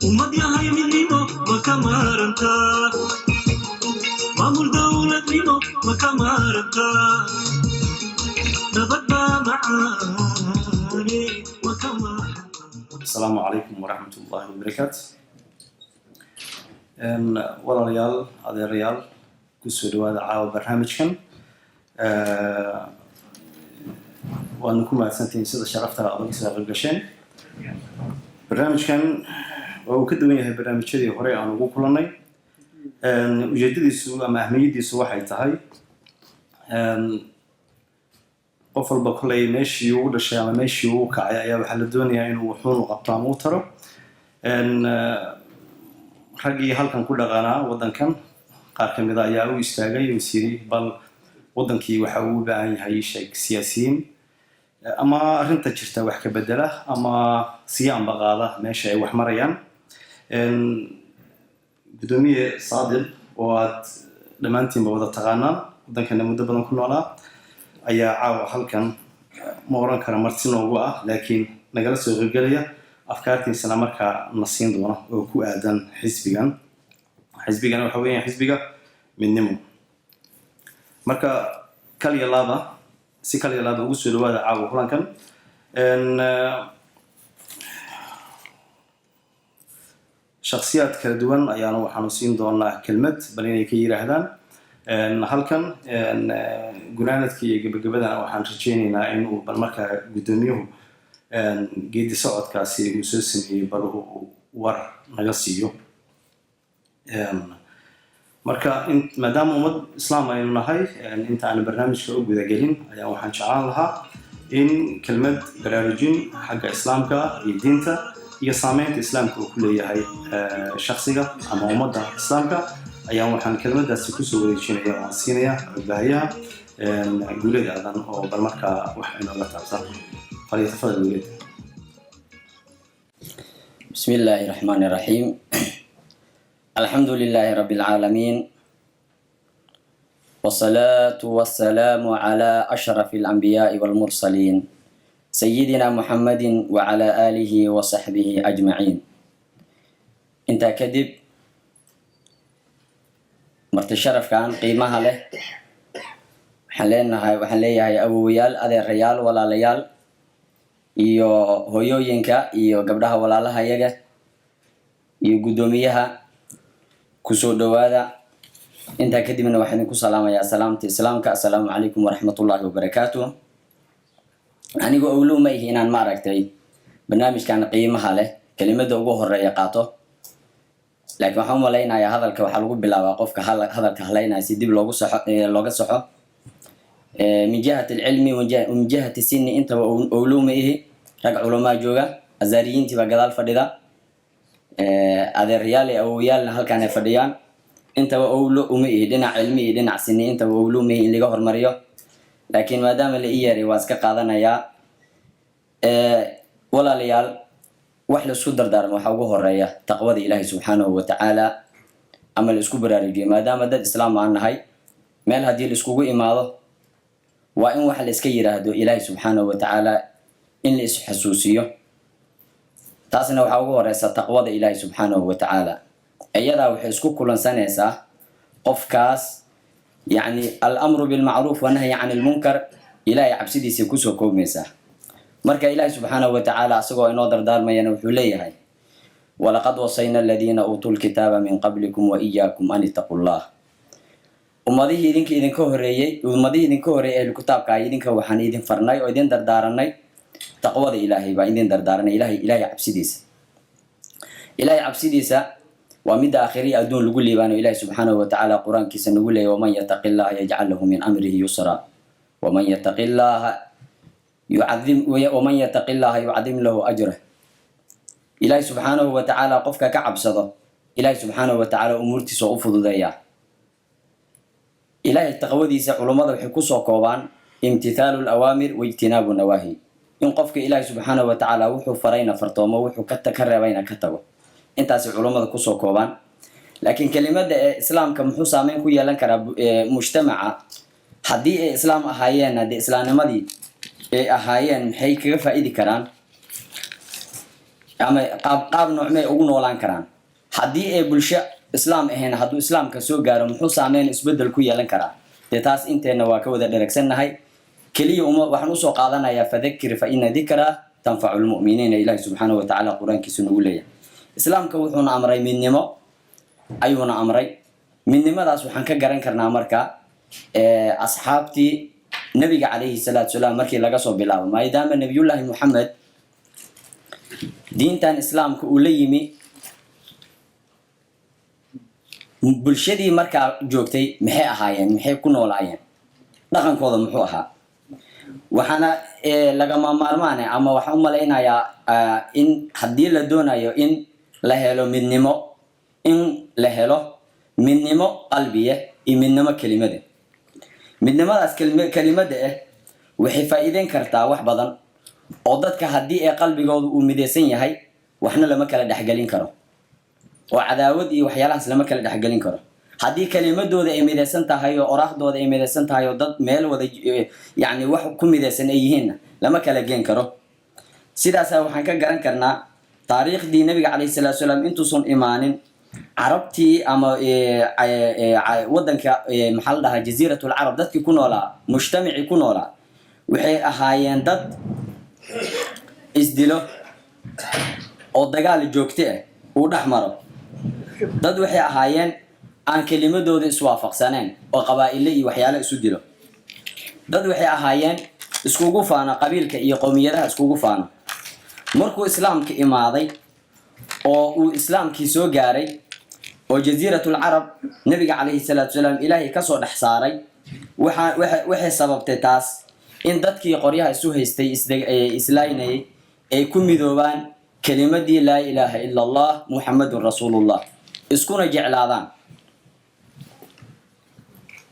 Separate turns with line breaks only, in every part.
ومضي هاي منيمو وكمارنتا مامور دولة نيمو وكمارنتا نبدا معاني وكمارنتا.
السلام عليكم ورحمة الله وبركاته. ولا ريال هذا ريال كسر هذا عاو برنامج كان وأنكم سنتين سيد شرفت على أضواء سيد القشين برنامج كان وكدوني هاي برنامج كذي هراء عن وقوع كلنا وجديد السوء أما أهمية السوء حيتهاي قفل بكلي ماشي ولا شيء ما ماشي وكعيا وحل الدنيا إنه وحون وقطام وترى إن رجي هالكن كل غنا ودن كان قارك مذا ياو يستاجي ويسيري بل ودن كي وحول بعين هاي شيء سياسيين أما أنت تشتى وحك بدله أما سيام بغاله ماشي وحمريان إن بدومية صادق وات لما أنتي بوضع تغنى ودن كان مدة بدن كلنا ayaa caawa halkan ma oran kara martin ugu ah laakiin nagala soo qeybgalaya afkaartiisana markaa na siin doona oo ku aadan xisbigan waxa weeyaan xisbiga midnimo marka kaliya laaba ugu soo dhawaada caawa kulankan shakhsiyaad kala duwan ayaana waxaanu siin doonaa kelmad bal inay ka yiraahdaan halkan gunaanadkii iyo gabagabadana waxaan rajaynaynaa inuu bal markaa gudoomiyuhu geedi socodkaasi uu soo sameeyey bal uu war naga siiyo marka maadaama ummad islaam aynu nahay inta aan barnaamijka u gudagelin ayaa waxaan jeclaan lahaa in kelmad baraarujin xagga islaamka iyo diinta iyo saameynta islaamka uu ku leeyahay shakhsiga ama ummadda islaamka ayaan waxaan kelmadaasi ku soo wareejinaya oo siinaya baahiyaha guuleed aadan oo bal markaa wax inooga taabsan falyatafadal guuleed.
بسم الله الرحمن الرحيم الحمد لله رب العالمين والصلاة والسلام على أشرف الأنبياء والمرسلين سيدنا محمد وعلى آله وصحبه أجمعين. انت كذب marti sharafkan qiimaha leh waxaan leeyahay awoowayaal adeerayaal walaalayaal iyo hooyooyinka iyo gabdhaha walaalaha iyaga iyo gudoomiyaha ku soo dhawaada inta kadibna waxaan ku salaamayaa salaamta islaamka assalaamu calaykum waraxmatullaahi wabarakaatuh. anigu awluuma inaan ma aragtay barnaamijkan qiimaha leh kelimada ugu horeeya qaato laakiin waxaan malaynayaa hadalka waxa lagu bilaabaa qofka hadalka haleynaya si dib looga saxo min jihati ilmi wa min jihati sinni inta awluumihi rag culamaa jooga azariyiintii baa gadaal fadhida adeeryaal iyo awowyaalna halkaan ay fadhiyaan intaba awluumihi dhinac cilmi iyo dhinac sinni intaba awluumihi in laga hormariyo laakiin maadaama la iyari waa iska qaadanayaa walaalayaal wax la isku dardaarmo waxa ugu horeeya taqwada Ilaahay subhanahu wa ta'ala ama la isku baraarujiyo maadaama dad islaam aan nahay meel hadii la iskugu imaado waa in wax la iska yiraahdo Ilaahay subhanahu wa ta'ala in la is xasuusiyo taasina waxa ugu horeysa taqwada Ilaahay subhanahu wa ta'ala ayada waxay isku kulansanaysaa qofkaas yani al-amru bil ma'ruf wa nahyi 'anil munkar Ilaahay cabsidiisa ku soo koobmaysa marka Ilaahay subhanahu wa ta'ala asagoo inoo dardaarmayana wuxuu leeyahay walaqad wasayna alladheena utul kitaba min qablikum wa iyyakum an taqullah ummadihii idinka horeeyay ee kitaabka idinka waxaan idin farnay oo idin dardaaranay taqwada Ilaahay baa idin dardaaranay Ilaahay cabsidiisa waa mid aakhiri adduun lagu liibaano Ilaahay subhanahu wa ta'ala quraankiisa nagu leeyahay man yattaqillaha yaj'al lahu min amrihi yusra wa man yattaqillaha ومن يتق الله يعظم له أجره. إلهي سبحانه وتعالى قفك كعب صدر إلهي سبحانه وتعالى أمورتي سوف ضيع إلهي التقوى علماء الحكوس وقوان امتثال الأوامر واجتناب النواهي إن قفك إلهي سبحانه وتعالى وحو فرين فرطوما وحو كتكر بين كتبه انت أسي علماء الحكوس وقوان لكن كلمة إسلام كمحوصة من كويا لنكر مجتمع حدي إسلام أحيانا دي إسلام مدي أحيانا محي كيف إيدي كران ama qaab noocmay ugu noolaan karaan haddii ay bulsho islaam ahayn hadduu islaamka soo gaaro muxuu saameyn isbedel ku yeelan karaa dee taas inteena waa ka wada dheregsannahay keliya waxaan usoo qaadanayaa fadakir fa ina dikra tanfacu lmu'miniina ilaahi subxaanahu wa tacaala qur-aankiisu nagu leeyahay islaamka wuxuuna amray midnimo ayuuna amray midnimadaas waxaan ka garan karnaa marka asxaabtii nabiga calayhi salaatu wasalaam markii laga soo bilaabo maadaama nabiyullaahi muxamed diintan islaamka uu la yimi bulshadii markaa joogtay maxay ahaayeen maxay ku noolaayeen dhaqankooda muxuu ahaa waxaana lagama maarmaan ama waxaan u malaynayaa in haddii la doonayo in la helo midnimo qalbiye iyo midnimo kelimada midnimadaas kelimada waxay faa'iideyn kartaa wax badan oo dadka haddii ay qalbigooda uu midaysan yahay waxna lama kala dhexgelin karo oo cadaawad iyo waxyaalahaas lama kala dhexgelin karo haddii kelimadooda ay midaysan tahay oo oraahdooda ay midaysan tahay oo dad meel wada yani wax ku midaysan ay yihiinna lama kala geen karo sidaas waxaan ka garan karnaa taariikhdii nabiga calayhi salaatu wasalaam intuusan imaanin carabtii ama wadanka maxaa la dhahaa jasiiratul carab dadkii ku noolaa mujtamacii ku noolaa waxay ahaayeen dad isdilo oo dagaal joogto ah uu dhex maro dad waxay ahaayeen aan kelimadooda iswaafaqsaneen oo qabaa'ile iyo waxyaalo isu dilo dad waxay ahaayeen iskugu faano qabiilka iyo qowmiyadaha iskugu faano markuu islaamka imaaday oo uu islaamkii soo gaaray oo jasiiratul carab nabiga calayhi salaatu wasalaam ilaahay ka soo dhex saaray waxay sababtay taas in dadkii qoryaha isu haystay islaynayay ay ku midoobaan kelimadii laa ilaaha ila allah muxammadun rasuulullah iskuna jeclaadaan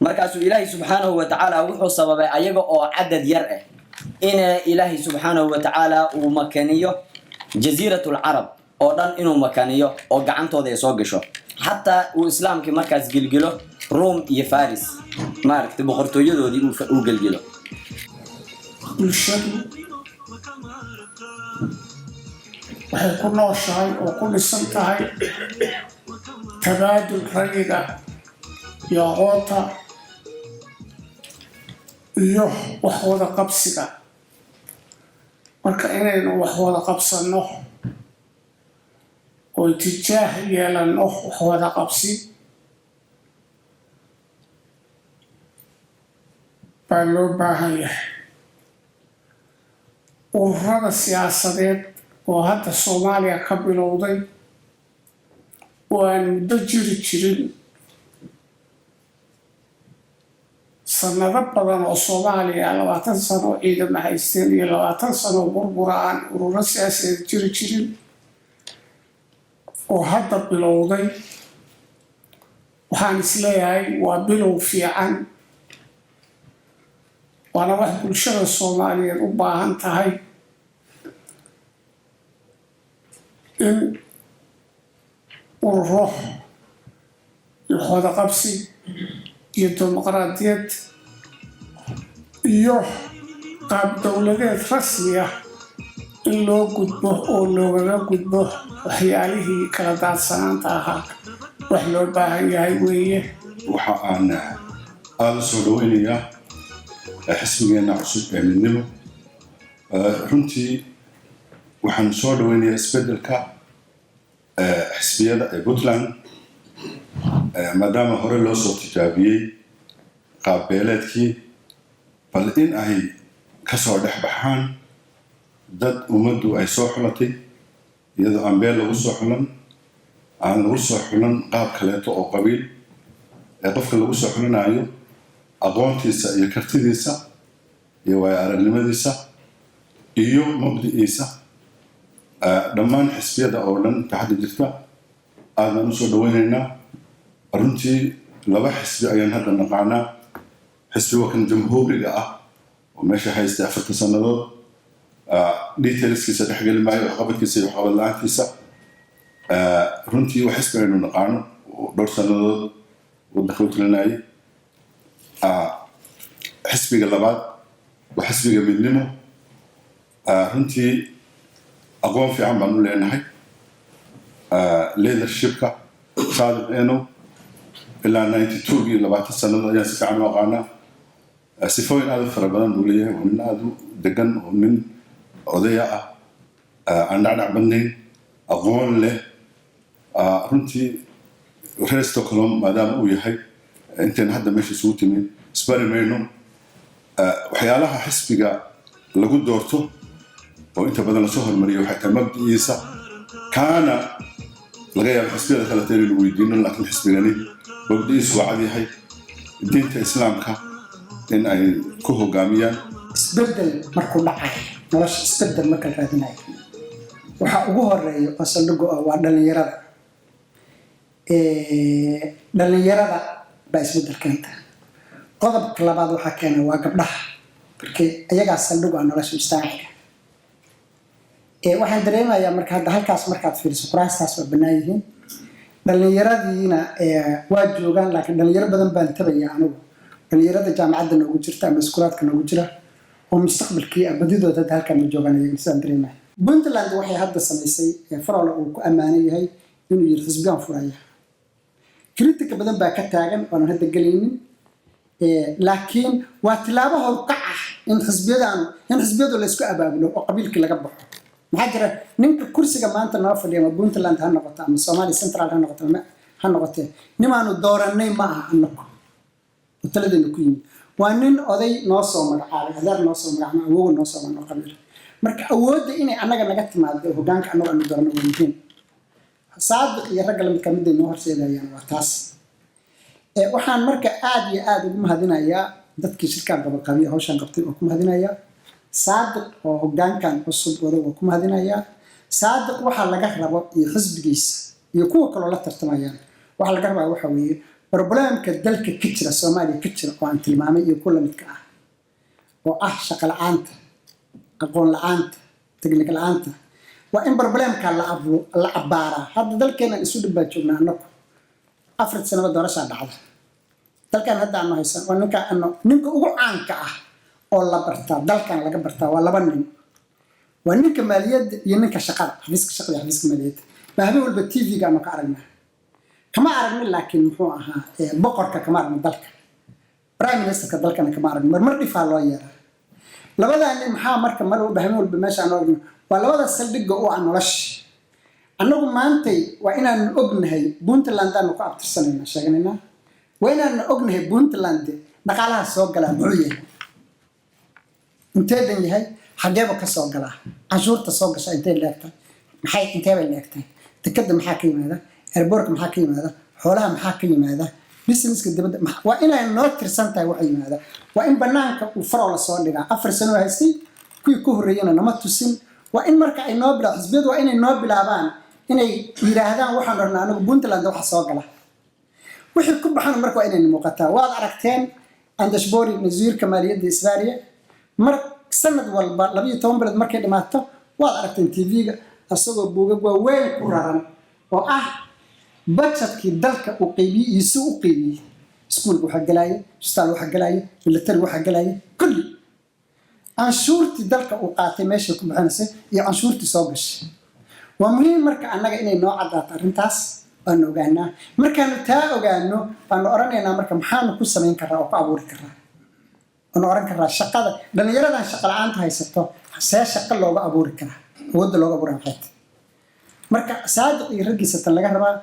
markaasuu ilaahay subxaanahu wa tacaala wuxuu sababay ayaga oo cadad yar ah in ilaahay subxaanahu wa tacaala uu makaniyo jasiiratul carab oo dhan inuu makaniyo oo gacantooda ay soo gasho xataa uu islaamkii markaas gilgilo ruum iyo faris maaragtay boqortooyadoodii uu gilgilo
bulshadu waxay ku nooshahay oo ku dhisan tahay tabaadul rayiga iyo aqoonta iyo wax wada qabsiga marka inaynu wax wada qabsanno oo itijaah yeelanno wax wada qabsi baa loo baahan yahay ururada siyaasadeed oo hadda soomaaliya ka bilowday oo aan muddo jiri jirin sanado badan oo soomaaliya 20 sano ciidama haysteen iyo 20 sano burbura aan ururo siyaasadeed jiri jirin oo hadda bilowday waxaan isleeyahay waa bilow fiican waana wax bulshada soomaaliyeed u baahan tahay in ururo iyo wada qabsi iyo dimuqraadiyad iyo qaab dowladeed rasmi ah in loo gudbo oo loogaga gudbo waxyaalihii kala daadsanaanta ahaa wax loo baahan yahay weeye
waxa aan aada soo dhaweynayaa xisbigeena cusub ee midnimo runtii waxaan soo dhaweynayaa isbedelka xisbiyada ee puntland maadaama hore loo soo tijaabiyey qaab beeleedkii bal in ay kasoo dhex baxaan dad ummaddu ay soo xulatay iyadoo aan beel lagu soo xulan aan lagu soo xulan qaab kaleeto oo qabiil ee qofka lagu soo xulanayo aqoontiisa iyo kartidiisa iyo waayo aragnimadiisa iyo mabdiciisa dhammaan xisbiyada oo dhan ka hadda jirta aad baan usoo dhaweynaynaa runtii laba xisbi ayaan hadda naqaanaa xisbiga kan jamhuuriga ah oo meesha haystay 40 sannadood detailskiisa dhexgeli maayo waxqabadkiisa iyo waxqabad la-aantiisa runtii waa xisbi aynu naqaano oo dhowr sannadood waddanka u talinayay xisbiga labaad waa xisbiga midnimo runtii aqoon fiican baan u leenahay leadershipka saadiq eno ilaa 92 20 sannadood ayaan si fiican u aqaanaa sifooyin aad u fara badan buu leeyahay oo nin aad u degan oo nin odaya ah aan dhacdhac badnayn aqoon leh runtii reer Stockholm maadaama uu yahay intaan hadda meesha isugu timin isbari mayno waxyaalaha xisbiga lagu doorto oo inta badan la soo hormariyo waxay tahay mabdiisa kaana laga yaabo xisbiyada kale teen lagu weydiino laakiin xisbigani mabdiisu waa cad yahay diinta islaamka in ay ku hogaamiyaan
isbedel markuu dhacay nolosha isbedel marka la raadinayo waxa ugu horeeya oo saldhigo waa dhalinyarada baa isbedel keenta qodobka labaad waxaa keena waa gabdhaha markii ayagaa saldhigo nolosha mustaqbalka waxaan dareemayaa marka hadda halkaas markaad fiiriso kuraastaas waa bannaan yihiin dhalinyaradiina waa joogaan laakiin dhalinyaro badan baan tabaya anigu dhalinyarada jaamacadda noogu jirta ama iskuulaadka noogu jira oo mustaqbalkii badidooda hadda halkaan ma joogaan ayaga sidaan dareemaya puntland waxay hadda samaysay faroole uu ku ammaanan yahay inuu yiri xisbiyaan furaya kritika badan baa ka taagan oonan hadda gelaynin laakiin waa tilaabo howlkac ah in xisbiyadu laysku abaabulo oo qabiilkii laga baxo maxaa jira ninka kursiga maanta noo fadhiya ma puntland ha noqoto ama somali central ha noqotee nimaanu dooranay ma aha anagu oo taladeena ku yimid waa nin oday noo soo magacaabay adeer noo soo magacaabay awoga noo soo magacaabay qabiil marka awoodda inay annaga naga timaado hoggaanka annagu aanu doorano waa muhiim saadiq iyo ragga lamidka midday noo horseedayaan waa taas waxaan marka aad iyo aad ugu mahadinayaa dadkii shirkaan qabanqaabiya hawshaan qabtay oo ku mahadinayaa saadiq oo hoggaankan cusub wada waa ku mahadinayaa saadiq waxaa laga rabo iyo xisbigiisa iyo kuwa kaloo la tartamayaan waxaa laga rabaa waxa weeye problemka dalka ka jira soomaaliya ka jira oo aan tilmaamay iyo kuwa lamidka ah oo ah shaqo la-aanta aqoon la-aanta teknik la-aanta waa in problemka la abbaaraa hadda dalkeenan isu dhib baa joognaa annagu 4 sanaba doorashaa dhacda dalkan hadda aanu haysan waa ninka ugu caanka ah oo la bartaa dalkan laga bartaa waa 2 nin waa ninka maaliyadda iyo ninka shaqada xafiiska shaqada xafiiska maaliyadda ma habeen walba TV-ga aanu ka aragnaa kama aragnin laakiin muxuu ahaa boqorka kama aragnin dalka prime ministerka dalkana kama aragnin mar dhifaa loo yeeraa labadaa nin maxaa marka mar walba habeen walba meesha aanu aragno waa labada saldhigga oo aan nolosha annagu maantay waa inaanu ognahay puntland aanu ku abtirsanayna sheeganayna waa inaanu ognahay puntland dhaqaalaha soo galaa muxuu yahay inteedan yahay xageeba ka soo galaa canshuurta soo gasha intee leegtahay intee bay leegtahay dekada maxaa ka yimaada airborka maxaa ka yimaada xoolaha maxaa ka yimaada businesska dibadda waa inay noo tirsan tahay waxa yimaada waa in banaanka uu faroo la soo dhigaa 4 sano haystay kuwii ku horeeyana nama tusin waa in marka ay noo bilaabaan xisbiyadu waa inay noo bilaabaan inay yiraahdaan waxaan rabnaa anagu puntland waxa soo gala wixii ku baxan marka waa inay muuqataa waad aragteen andashbori wasiirka maaliyadda Soomaaliya mar sanad walba 12 bilad markay dhamaato waad aragteen TV-ga asagoo buugag waaweyn ku raran oo ah budgetkii dalka uu qaybiyay isu u qaybiyay iskuul waxa galay isbitaal waxa galay military waxa galay kulli canshuurtii dalka uu qaatay meesha ku baxaysay iyo canshuurtii soo gashay waa muhiim marka annaga inay noo cadaato arrintaas aan ogaanaa markaan taa ogaano aan oranaynaa marka maxaan ku sameyn karaa oo ku abuuri karaa aan oran karaa shaqada dhalinyaradan shaqo la'aanta haysato see shaqo looga abuuri karaa wadda looga abuuraa maxay marka saadiq iyo raggiisa tan laga rabaa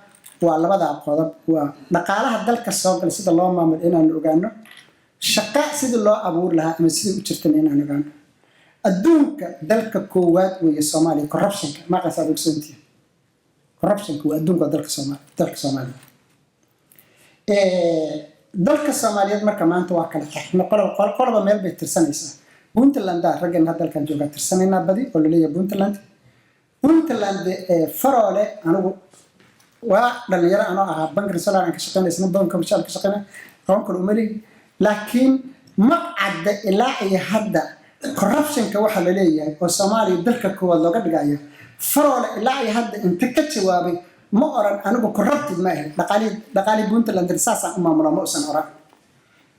waa labada qodob waa dhaqaalaha dalka soo galay sida loo maamulo inaan ogaano shaqo sida loo abuuri lahaa ama sida u jirtana inaan ogaano adduunka dalka koowaad weeye Soomaaliya corruptionka ma qasaad ogsoontii corruptionka waa adduunka dalka Soomaaliya dalka Soomaaliyeed marka maanta waa kala xirna qolaba meel bay tirsanaysaa puntland raggan hadda dalkan jooga tirsanayna badi oo la leeyahay puntland faroole anigu waa dhalinyaro anoo ahaa bank solar ka shaqeynaysa bank commercial ka shaqeynaa qabanka umari laakiin ma cadda ilaa ay hadda corruptionka waxa la leeyahay oo Soomaaliya dalka koowaad looga dhigayo faroole ilaa ay hadda inta ka jawaabay ma oran anigu corrupted ma ahay dhaqaali puntland risaasa u maamula ma usan oran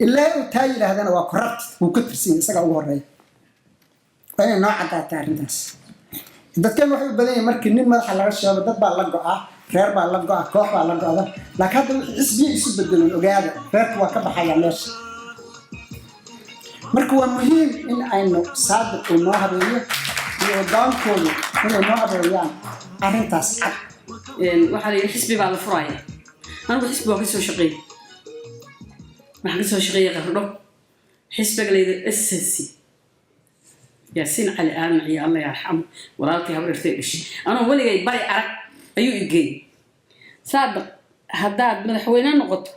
ilaa uu taa yiraahdana waa corrupted uu ka tirsan isaga ugu horeeya waa inay noo cadaataa arrintaas dadkan waxay u badan yihiin markii nin madaxa laga sheego dad baa la go'a reer baa la go'a koox baa la go'da laakiin hadda xisbiya isu bedeleen ogaada reerku waa ka baxaya meesha marka waa muhiim in aynu saadiq noo habeeyo iyo daankoodu inay noo habeeyaan arrintaas cad
waxaa la yidhi xisbi baa la furaya anigu xisbi waa kasoo shaqeeyey waxaan kasoo shaqeeyey qardho xisbiga la yidhi SSC yaasiin cali aadan ciyo alla yarxamo walaalkii habartay dhashay anoo weligay bari arag ayuu igeeyey saadiq haddaad madaxweyne noqoto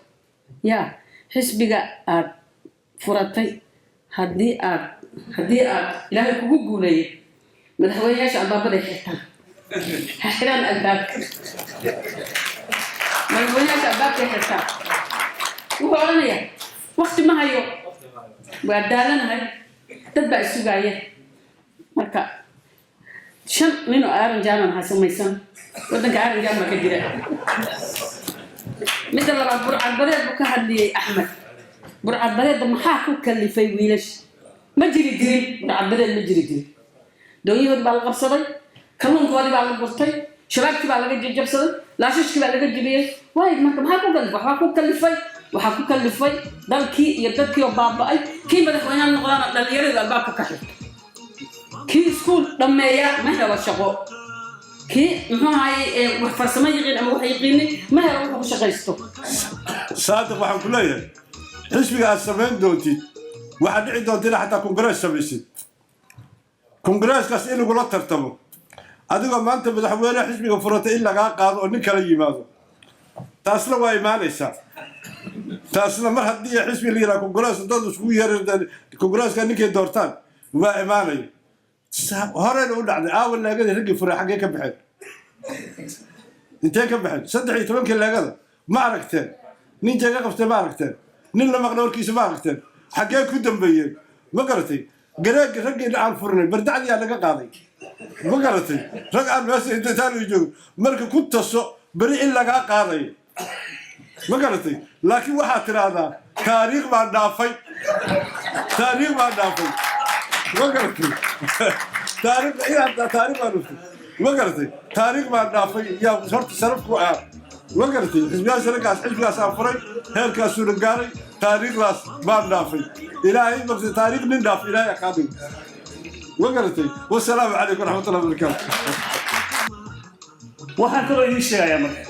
yaa xisbiga aad furatay haddii aad ilaahay kugu guuleeyay madaxweynayaasha albaabaday xirtaan ha xiraan albaabka madaxweynayaasha albaabkay xirtaan wuxuu odhanayaa waqti ma hayo waa daalanahay dad baa isugaaya marka 5 nin oo aaran jaaman ha samaysan waddanka aaran jaaman ka jira midda labaad burcadbadeed buu ka hadliyey axmed burcadbadeedda maxaa ku kalifay wiilasha ma jiri jirin burcadbadeed ma jiri jirin doonyahoodii baa la qabsaday kalluunkoodii baa la gurtay shabaagtii baa laga jajabsaday laashashkii baa laga jibiyey waay marka maxaa ku kalifay waxaa ku kalifay dalkii iyo dadkii oo baaba'ay kii madaxweynaha noqdana dhallinyarada albaabka ka xirtay kii iskuul dhammeeya ma helo shaqo kii muxuu ahaayey wax farsamo yiqiin ama wax yiqiinay ma helo wuxuu ku shaqaysto
saadiq waxaan ku leeyahay xisbiga aad samayn doontid waxaad dhici doonta inaad xataa kongarees samaysid kongareeskaas in lagula tartamo adigoo maanta madaxweyne xisbiga furatay in lagaa qaado oo nin kala yimaado taasna waa imaanaysaa taasna mar haddii xisbi la yidhaha kongarees dad iskugu yeeran kongareeska ninkay doortaan waa imaanaya horeyna u dhacday aawan leegadii raggii furay xaggee ka baxeen intee ka baxeen 13 leegada ma aragteen nin jeega qabtay ma aragteen nin la maqla warkiisa ma aragteen xaggee ku dambeeyeen ma garatay gareega raggii aan furnay bardacdii aan laga qaaday ma garatay rag aan meesha intaan u joogo marka ku taso bari in lagaa qaaday ma garatay laakiin waxaad tiraahdaa taariikh baan dhaafay ma garatay ما قرتي تاريخ ما دافي يا صرت صرف كوعا ما قرتي حزبياس أفري هيك سون قاري تاريخ راس ما دافي إلهي بس تاريخ نداف إلهي قاضي ما قرتي والسلام عليكم ورحمة الله وبركاته
waxaan kaloo idiin sheegayaa marka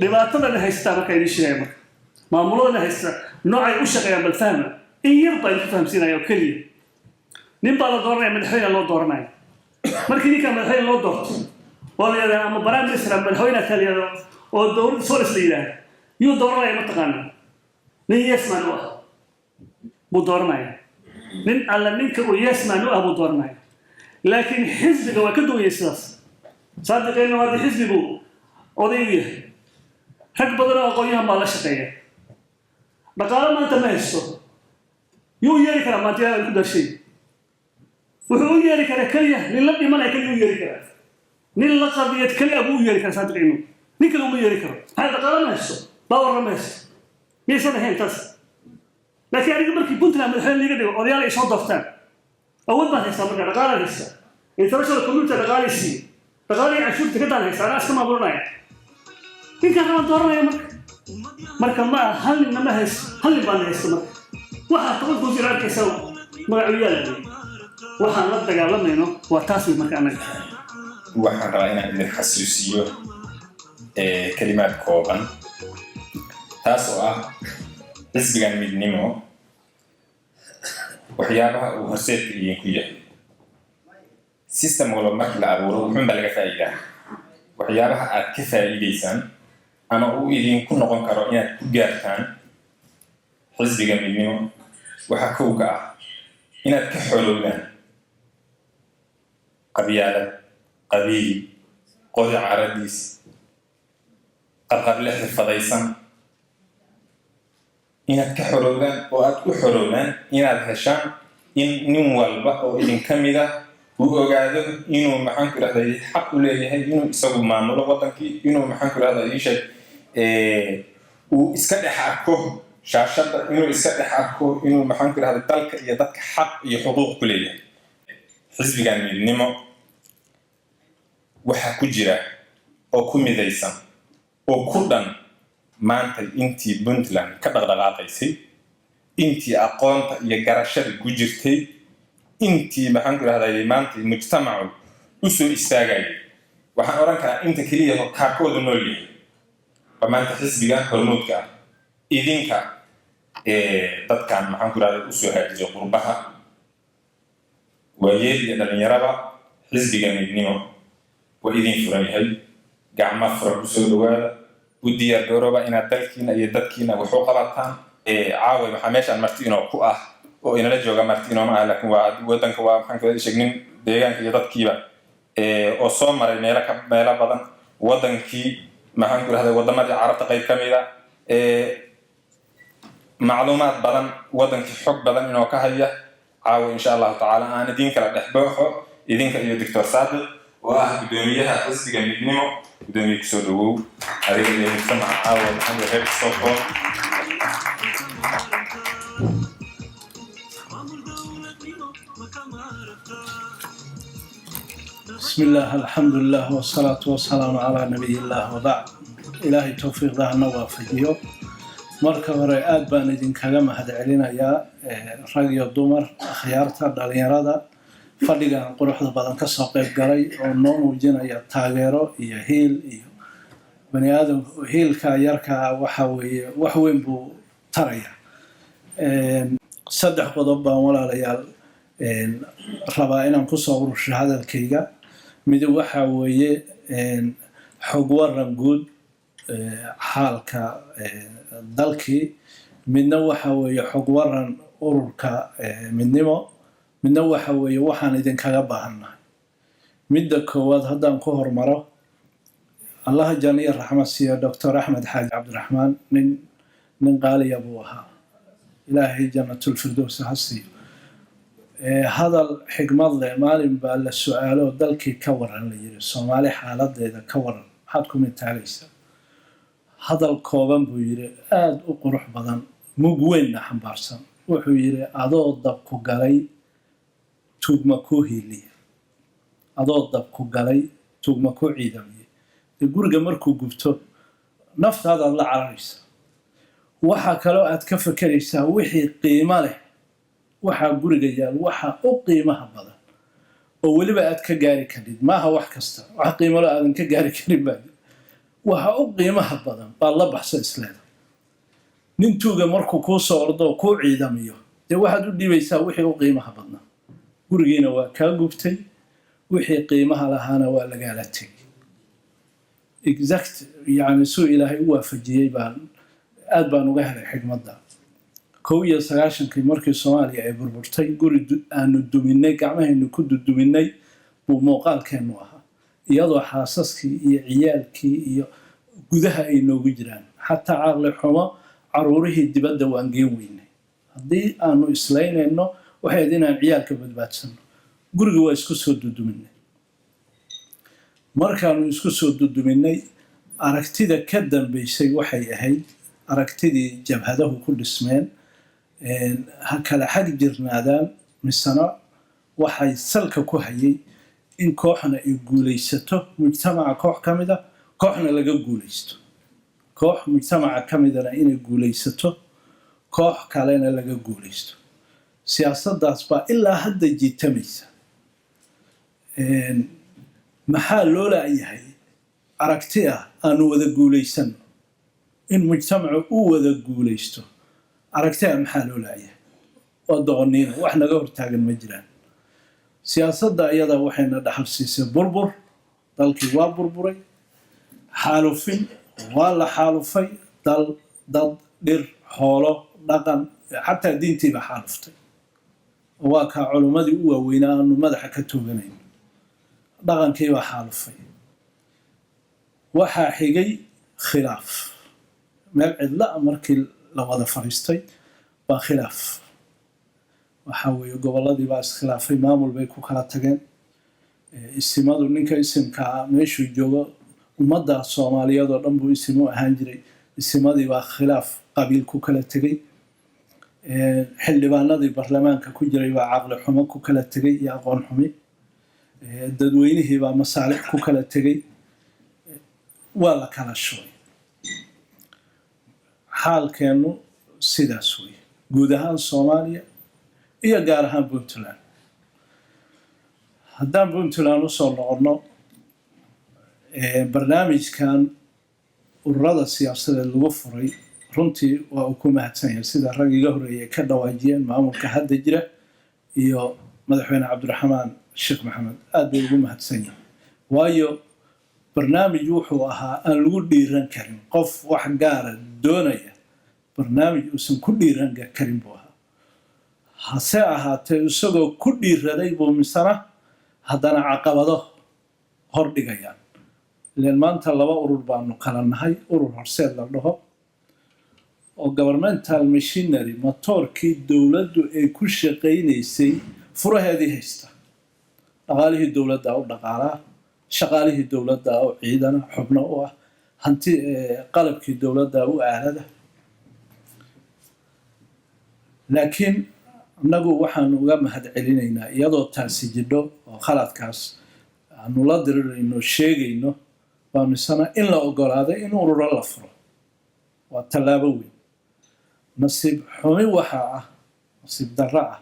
dhibaatada la haystaa marka idiin sheegaya marka maamulada la haysta noocay u shaqeeyaan bal fahma in yar baa idinku fahamsiinaya oo keliya nin baa la dooranaya madaxweyne loo dooranaya markii ninka madaxweyne loo doorto oo la yidhahda ama prime minister ama madaxweyne kale yidhahdo oo dowladda solis la yidhahda yuu dooranaya mataqaanaa nin yesman u ah buu dooranaya nin alla ninka uu yesman u ah buu dooranaya laakiin xisbiga waa ka duwaya sidaas saadiqeena waa xisbigu oday u yahay rag badan oo aqoonyahan baa la shaqeeya dhaqaalo maanta ma haysto yuu yeeri karaa maanta ilaahay ku darshay wuxuu u yeeri karaa kaliya nin la dhimanaya kaliya u yeeri karaa nin la qadiyad kaliya buu u yeeri karaa saadiqeenu nin kale uma yeeri karo maxaa dhaqaalo ma haysto bawarna ma haysto miyaysan ahayn taas laakiin aniga markii puntland madaxweyne liiga dhigo odayaal ay soo doortaan awood baan haystaa marka dhaqaala haysta international community dhaqaalay siiye dhaqaalihii canshuurta ka daan haysta anaa iska maamulanaya ninkaan rabaan dooranaya marka ma aha hal ninna ma haysto hal nin baan haysto marka waxaa tobanka wasiir arkaysa magacuyaala waxaan la dagaalamayno waa taas wey marka annaga
waxaan rabaa inaan idin xasuusiyo kalimaad kooban taas oo ah xisbigan midnimo waxyaabaha uu horseedka idinku yahay system walba markii la abuuro wuxuunbaa laga faa'iidaa waxyaabaha aad ka faa'iidaysaan ama uu idinku noqon karo inaad ku gaartaan xisbiga midnimo waxaa kow ka ah inaad ka xorowdaan qabyaalad qabiil qodi caradiis qabqable xirfadaysan inaad ka xorowdaan oo aad u xorowdaan inaad heshaan in nin walba oo idinka mid ah uu ogaado inuu maxaanku idhahday xaq u leeyahay inuu isagu maamulo waddankii inuu maxaanku idhahday iisheeg uu iska dhex arko shaashadda inuu iska dhex arko inuu maxaanku idhahday dalka iyo dadka xaq iyo xuquuq ku leeyahay xisbigan midnimo waxa ku jira oo ku midaysan oo ku dhan maanta intii Puntland ka dhaqdhaqaaqaysay intii aqoonta iyo garashada ku jirtay intii maxaan ku rahday maanta mujtamacu u soo istaagay waxaan oran karaa inta kaliya oo kaarkooda nool yahay maanta xisbiga hormuudka idinka dadkan maxaan ku rahday u soo haajiyo qurbaha waayeel iyo dhalinyarada xisbiga midnimo waa idin furan yahay gacmo fura ku soo dhawaada u diyaar garooba inaad dalkiina iyo dadkiina wax u qabataan caawa waxaa meeshaan martiino ku ah oo inala jooga martiino ma ah laakiin waa wadanka waa maxaan kala sheegnin deegaanka iyo dadkiiba oo soo maray meelo badan wadankii maxaan ku rahday wadamadii carabta qayb ka mid ah macluumaad badan wadankii xog badan inoo ka haya caawa insha allahu tacaala aan idin kala dhex booxo idinka iyo doctor Saadiq oo ah gudoomiyaha xisbiga midnimo gudoomiye kusoo dhawow adiga iyo mujtamaca caawa maxaan ku rahday Stockholm
بسم الله الحمد لله والصلاة والسلام على نبي الله وبعد إلهي توفيق ذا النوافجيو مركب رئاد بان إذن كلام هذا علينا يا راديو الدمر خيارتا داليرادا فدغان قروحدا بدن كسو قيب غلاي oo noon wajinaya taageero iyo heel iyo bani aadam heelka yarka waxa weeye wax weyn buu taraya saddex qodob baan walaalayaal rabaa inaan ku soo urusho hadalkayga mid waxa weeye xog waran guud xaalka dalkii midna waxa weeye xog waran ururka midnimo midna waxa weeye waxaan idin kaga baahannahay midda koowaad haddaan ku hormaro allah janiya raxmad siiyo dr axmed xaaji cabdiraxmaan nin qaaliya buu ahaa ilaahay jannatul firdaws ha siiyo hadal xigmad leh maalin baa la su'aalo dalkii ka waran la yiri Soomaali xaaladeeda ka waran maxaad ku mitaalaysaa hadal kooban buu yiri aad u qurux badan mug weyn xambaarsan wuxuu yiri adoo dab ku galay tugma ku hiliya adoo dab ku galay tugma ku ciidamay guriga markuu gubto naftaada la cararaysa waxa kale aad ka fakaraysaa wixii qiimo leh waxa guriga yaal waxa u qiimaha badan oo waliba aad ka gaari karid maaha wax kasta wax qiimo leh aad ka gaari karin baa waxa u qiimaha badan baa la baxsan islaam nin tuuga markuu ku soo ordo ku ciidamiyo de waxaad u dhibaysaa wixii u qiimaha badna gurigiina waa ka gubtay wixii qiimaha lahaana waa laga la tagay exact yani soo ilaahay u waafajiyay baan aad baan uga helay xigmadda 19 markii Soomaaliya ay burburtay guri aanu duminay gacmahaynu ku duminay buu muuqaalkeenu ahaa iyadoo xaasaskii iyo ciyaalkii iyo gudaha ay noogu jiraan xataa aqli xumo caruurihii dibadda waan geen weynay haddii aanu islaynayno waxay inaan ciyaalka badbaadsano guriga waa isku soo duminay markaanu isku soo duminay aragtida ka dambeysay waxay ahayd aragtidii jabhadahu ku dhismeen ha kala xag jirnaadaan misana waxay salka ku hayay in kooxna ay guulaysato mujtamaca koox ka mid ah kooxna laga guulaysto koox mujtamaca ka midana inay guulaysato koox kalena laga guulaysto siyaasaddaas baa ilaa hadda jiitamaysa maxaa loo laayahay aragti ah aanu wada guulaysanno in mujtamacu uu wada guulaysto aragtida maxaa loo laayahay oo doqoniina wax naga hortaagan ma jiraan siyaasadda iyada waxayna dhaxal siisay burbur dalkii waa burburay xaalufin waa la xaalufay dal dad dhir xoolo dhaqan xataa diintiiba xaaluftay waa kaa culimmadii u waaweynaa aanu madaxa ka tooganayn dhaqankiibaa xaalufay waxaa xigay khilaaf meel cidla markii la wada fariistay baa khilaaf waxa weeye gobolladii baa iskhilaafay maamul bay ku kala tageen isimadu ninka isimka meeshuu joogo ummadda Soomaaliyeed oo dhan buu isim u ahaan jiray isimadii baa khilaaf qabiil ku kala tegay xildhibaanadii baarlamaanka ku jiray baa caqli xumo ku kala tegay iyo aqoon xumi dadweynihii baa masaalix ku kala tegey waa la kala shubay xaalkeennu sidaas wey guud ahaan soomaaliya iyo gaar ahaan puntland haddaan puntland usoo noqonno barnaamijkan ururada siyaasadeed lagu furay runtii waa uu ku mahadsan yahay sida rag iga horeeyay ka dhawaajiyeen maamulka hadda jira iyo madaxweyne cabdiraxmaan sheekh maxamed aad bay ugu mahadsan yahay waayo barnaamij wuxuu ahaa aan lagu dhiiran karin qof wax gaara doonaya barnaamij uusan ku dhiiran karin buu ahaa hase ahaatee isagoo ku dhiiraday buu misana haddana caqabado hordhigayaan ileen maanta laba urur baanu kala nahay urur horseed la dhaho oo governmental machinery matoorkii dowladdu ay ku shaqaynaysay furaheedii haysta dhaqaalihii dowladda u dhaqaalaa shaqaalihii dowladda u ciidana xubno u ah hanti qalabkii dowladda u aalada laakiin annagu waxaanu uga mahad celinaynaa iyadoo taasi jidho oo khaladkaas aanu la dirirayno sheegayno waa misana in la ogolaaday in ururo la furo waa tallaabo weyn nasiib xumi waxaa ah nasiib darro ah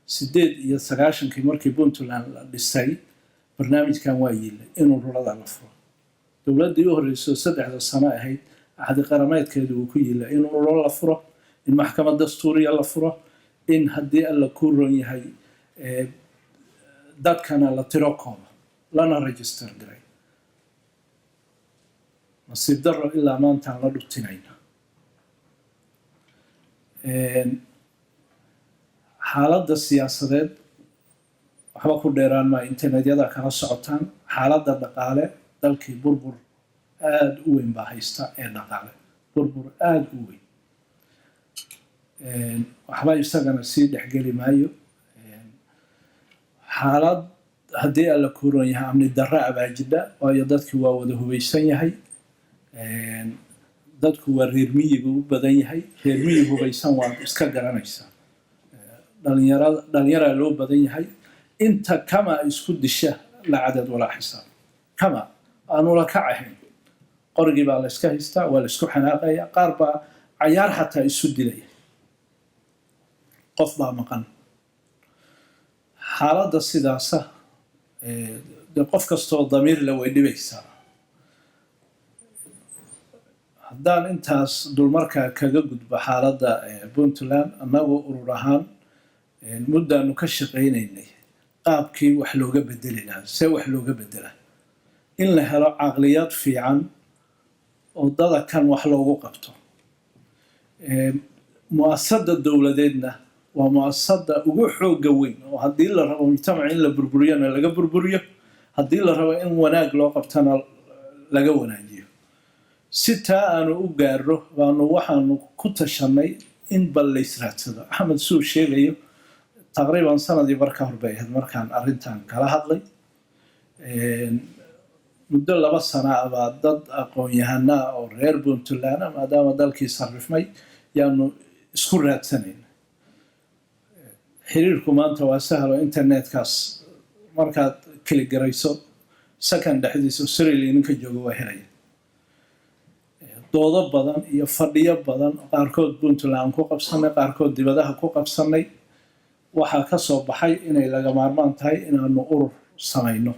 98 markii puntland la dhisay barnaamijkan waa yiilay in ururada la furo dowladdii u horreysay 3 sano ahayd axdi qarameedkeedu uu ku yiilay in ururo la furo in maxkamad dastuuriya la furo in haddii alla ku ron yahay dadkana la tiro kooba lana register garay nasiib darro ilaa maantaan la dhubtinayna xaaladda siyaasadeed waxba ku dheeraan maa internetyada kala socotaan xaaladda dhaqaale dalkii burbur aada u weyn baa haysta ee dhaqaale burbur aada u weyn waxba isagana sii dhexgeli maayo xaalad haddii alla kuuran yahay amni darro abaajidha waayo dadkii waa wada hubaysan yahay dadku waa reer miyiga u badan yahay reer miyi hubaysan waad iska garanaysaa dhalinyaraa loo badan yahay inta kama isku disha la cadad walaa xisaab kama aanu la kac ahayn qorigii baa la iska haystaa waa la isku xanaaqaya qaar baa cayaar xataa isu dilaya qof baa maqan xaaladda sidaasa dee qof kastoo damiir le way dhibaysaa haddaan intaas dulmarkaa kaga gudbo xaaladda puntland annagoo urur ahaan muddaanu ka shaqaynaynay qaabkii wax looga bedeli lahaa see wax looga bedelaa in la helo caqliyaad fiican oo dada kan wax loogu qabto mu'asasada dowladeedna waa mu'asasada ugu xooga weyn oo haddii la rabo mujtamac in la burburiyona laga burburiyo haddii la rabo in wanaag loo qabtana laga wanaajiyo si taa aanu u gaaro waxaanu ku tashanay in bal la israadsado axmed suu sheegayo taqriiban sanadii bar ka hor bay ahayd markaan arrintan kala hadlay muddo 2 sano ah baa dad aqoon-yahanaa oo reer puntland maadaama dalkii sarrifmay yaanu isku raadsanayn xiriirku maanta waa sahlo internetkaas markaad kiligarayso sakan dhexdiisa sirili ninka jooga waa helaya doodo badan iyo fadhiyo badan qaarkood puntland ku qabsanay qaarkood dibadaha ku qabsanay waxaa ka soo baxay inay laga maarmaan tahay inaanu urur samayno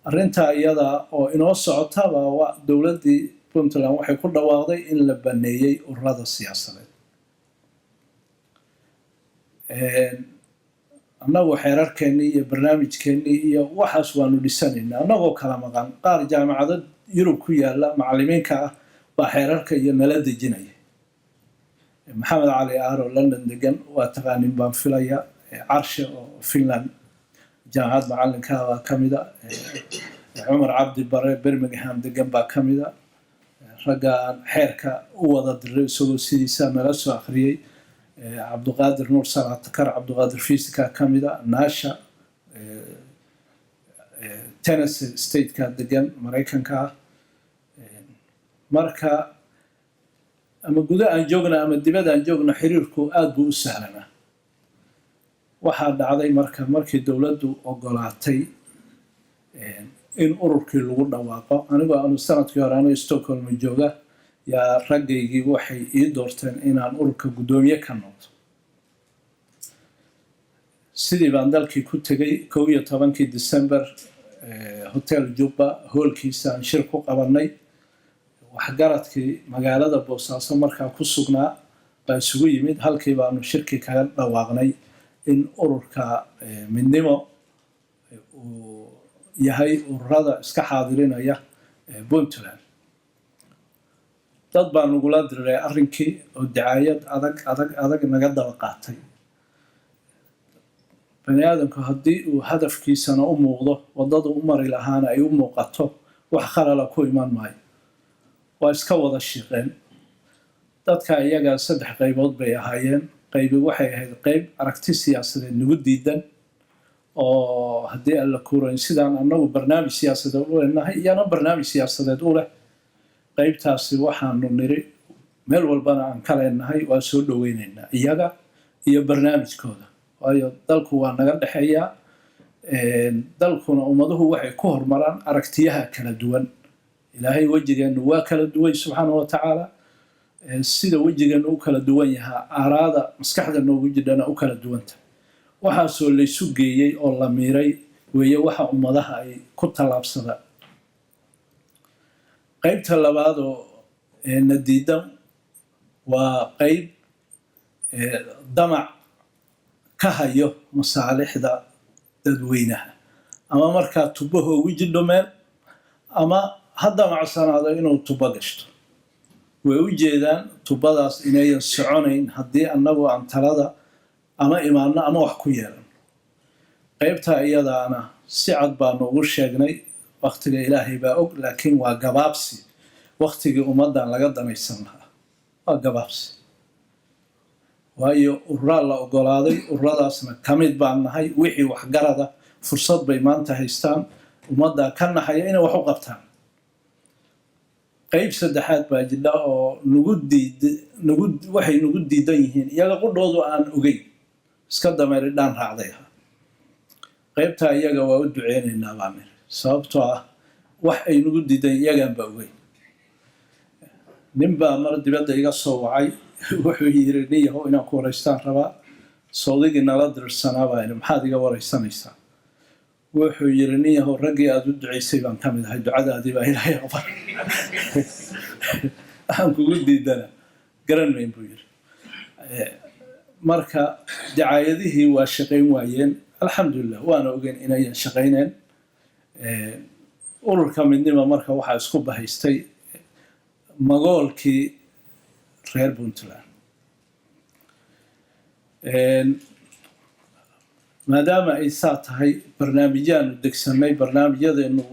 arrintaa iyada oo inoo socotaba dowladdii puntland waxay ku dhawaaqday in la baneeyey ururada siyaasadeed annagu xeerarkeennii iyo barnaamijkeennii iyo waxaas waanu dhisanaynaa annagoo kala maqan qaar jaamacado yurub ku yaalla macallimiinka ah baa xeerarka iyo nala dejinaya maxamed cali aaro london degan waa taqaanin baan filaya carshe oo finland jaamacad macallinka baa ka mida cumar cabdi bare birmingham degan baa ka mida ragga aan xeerka u wada diray isagoo sidiisa nala soo akhriyey cabduqaadir nuur salaatakar cabduqaadir fiisika ka mida naasha tennessee stateka degan maraykanka ah marka ama guda aan joogna ama dibad aan joogna xiriirku aada buu u sahlanaa waxaa dhacday markii dowladdu ogolaatay in ururkii lagu dhawaaqo anigoo aanu sanadkii hore anoo Stockholm jooga yaa raggaygii waxay ii doorteen inaan ururka guddoomiye ka noqdo sidii baan dalkii ku tegay 11 December hotel Jubba hoolkiisa aan shir ku qabanay waxgaradkii magaalada Boosaaso markaa ku sugnaa baa isugu yimid halkii baanu shirkii kaga dhawaaqnay in ururka midnimo uu yahay ururada iska xaadirinaya Puntland dad baan ugula diray arrinkii oo dacaayad adag naga daba qaatay bani aadamku haddii uu hadafkiisana u muuqdo wadada u mari lahaana ay u muuqato wax khalala ku iman maayo waa iska wada shaqeen dadka iyaga saddex qaybood bay ahaayeen qaybi waxay ahayd qayb aragti siyaasadeed nagu diidan oo haddii alla kuurayn sidaan annagu barnaamij siyaasadeed u leenahay iyana barnaamij siyaasadeed u leh qaybtaasi waxaanu niri meel walbana aan ka leenahay waa soo dhoweynaynaa iyaga iyo barnaamijkooda waayo dalku waa naga dhexeeyaa dalkuna ummaduhu waxay ku hormaraan aragtiyaha kala duwan ilaahay wejigeennu waa kala duwan subxaanahu wa tacaala sida wejigeennu u kala duwan yahaa aaraada maskaxda noogu jidhana u kala duwanta waxaasoo laysu geeyey oo la miiray weeye waxa ummadaha ay ku tallaabsadaan qaybta labaadoo na diidan waa qayb damac ka hayo masaalixda dadweynaha ama markaa tubaho ugu jidho meel ama ha damacsanaado inuu tubo gashto way u jeedaan tubadaas inayan soconayn haddii annagu aan talada ama imaanno ama wax ku yeelan qaybta iyadaana si cad baanu ugu sheegnay waqtiga ilaahay baa og laakiin waa gabaabsi waqtigii ummaddan laga danaysan lahaa waa gabaabsi waayo ururaa la ogolaaday ururadaasna ka mid baan nahay wixii waxgarada fursad bay maanta haystaan ummadda ka naxaya inay wax u qabtaan qayb saddexaad baa jidha oo waxay nagu diidan yihiin iyaga qudhoodu aan ogeyn iska dameeridhaan raacday ahaa qaybtaa iyaga waa u duceynaynaa baan niri sababtoo ah wax ay nagu diidan iyagaan baa ogeyn nin baa mar dibadda iga soo wacay wuxuu yiri nin yahow inaan ku waraystaan rabaa sawdigii nala dirsanaa baa yidhi maxaad iga waraysanaysaa wuxuu yiri nin yahow raggii aada u ducaysay baan ka mid ahay ducadaadii baa ilaahay aqbal waxaan kugu diidana garan mayn buu yiri marka dacaayadihii waa shaqayn waayeen alxamdulilah waana ogeyn inayan shaqayneen ururka midnimo marka waxaa isku bahaystay magoolkii reer Puntland maadaama ay saa tahay barnaamijyaanu degsanay barnaamijyadeenu